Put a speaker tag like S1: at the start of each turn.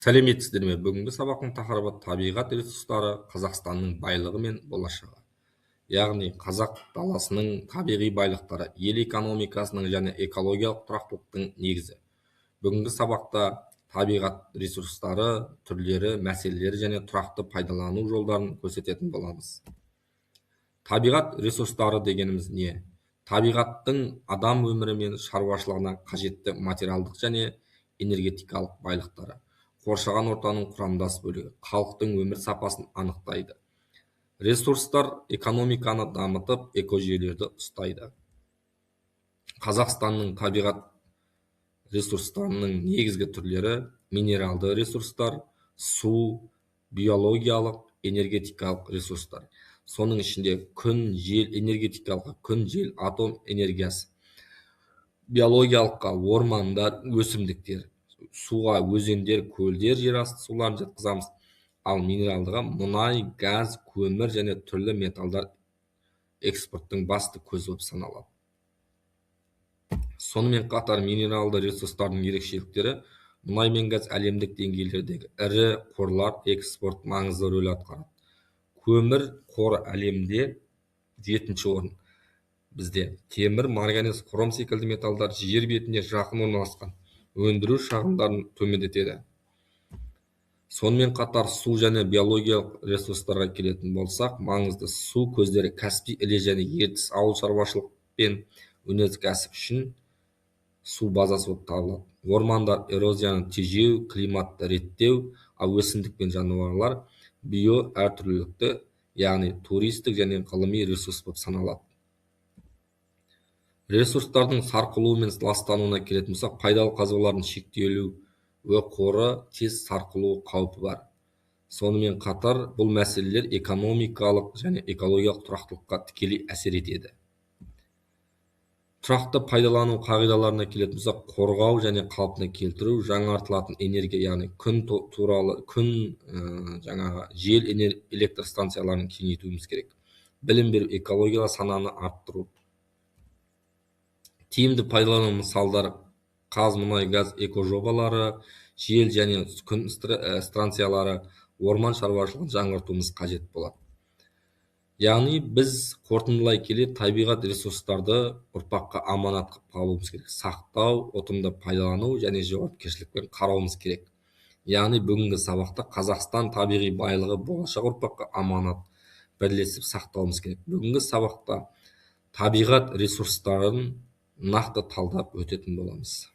S1: Сәлеметсіздер ме? Бүгінгі сабақтың тақырыбы табиғат ресурстары Қазақстанның байлығы мен болашағы. Яғни қазақ даласының табиғи байлықтары ел экономикасының және экологиялық тұрақтылықтың негізі. Бүгінгі сабақта табиғат ресурстары, түрлері, мәселелері және тұрақты пайдалану жолдарын көрсететін боламыз. Табиғат ресурстары дегеніміз не? Табиғаттың адам өмірі мен шаруашылығына қажетті материалдық және энергетикалық байлықтары, қоршаған ортаның құрамдас бөлігі, халықтың өмір сапасын анықтайды. Ресурстар экономиканы дамытып, экожүйелерді ұстайды. Қазақстанның табиғат ресурстарының негізгі түрлері: минералды ресурстар, су, биологиялық, энергетикалық ресурстар. Соның ішінде күн, жел, энергетикалық күн, жел, атом энергиясы. Биологиялыққа ормандар, өсімдіктер, суға өзендер, көлдер, жерасты суларын жатқызамыз. Ал минералдыға мұнай, газ, көмір және түрлі металдар экспорттың басты көзі болып саналады. Сонымен қатар минералды ресурстардың ерекшеліктері: мұнай мен газ әлемдік деңгейлердегі ірі қорлар, экспорт маңызды рөл атқарады. Көмір қоры әлемде 7-ші орын. Бізде темір, марганец, хром секілді металдар жер бетіне жақын орналасқан, өндіру шығындарын төмендетеді. Сонымен қатар су және биологиялық ресурстарға келетін болсақ, маңызды су көздері Каспий, Іле және Ертіс ауыл шаруашылық пен өнеркәсіп үшін су базасы болып табылады. Ормандар эрозияны тежеу, климатты реттеу, ал өсімдік пен жануарлар био әртүрлілікті, яғни туристік және ғылыми ресурс болып саналады. Ресурстардың сарқылуы мен ластануына келетін болсақ, пайдалы қазбалардың шектелуі қоры тез сарқылу қаупі бар. Сонымен қатар бұл мәселелер экономикалық және экологиялық тұрақтылыққа тікелей әсер етеді. Тұрақты пайдалану қағидаларына келетін болсақ, қорғау және қалпына келтіру, жаңартылатын энергия, яғни күн туралы жел электр станцияларын кеңейтуіміз керек. Білім беру, экологиялық сананы арттыру. Тиімді пайдалану мысалдары: қаз, мұнай, газ экожобалары, жел және күн станциялары, орман шаруашылығын жаңғыртуымыз қажет болады. Яғни біз қорытындылай келе табиғат ресурстарды ұрпаққа аманат қылып қалуымыз керек. Сақтау, ұтымды пайдалану және жауапкершілікпен қарауымыз керек. Яғни бүгінгі сабақта Қазақстан табиғи байлығы болашақ ұрпаққа аманат, бірлесіп сақтауымыз керек. Бүгінгі сабақта табиғат ресурстарын нақты талдап өтетін боламыз.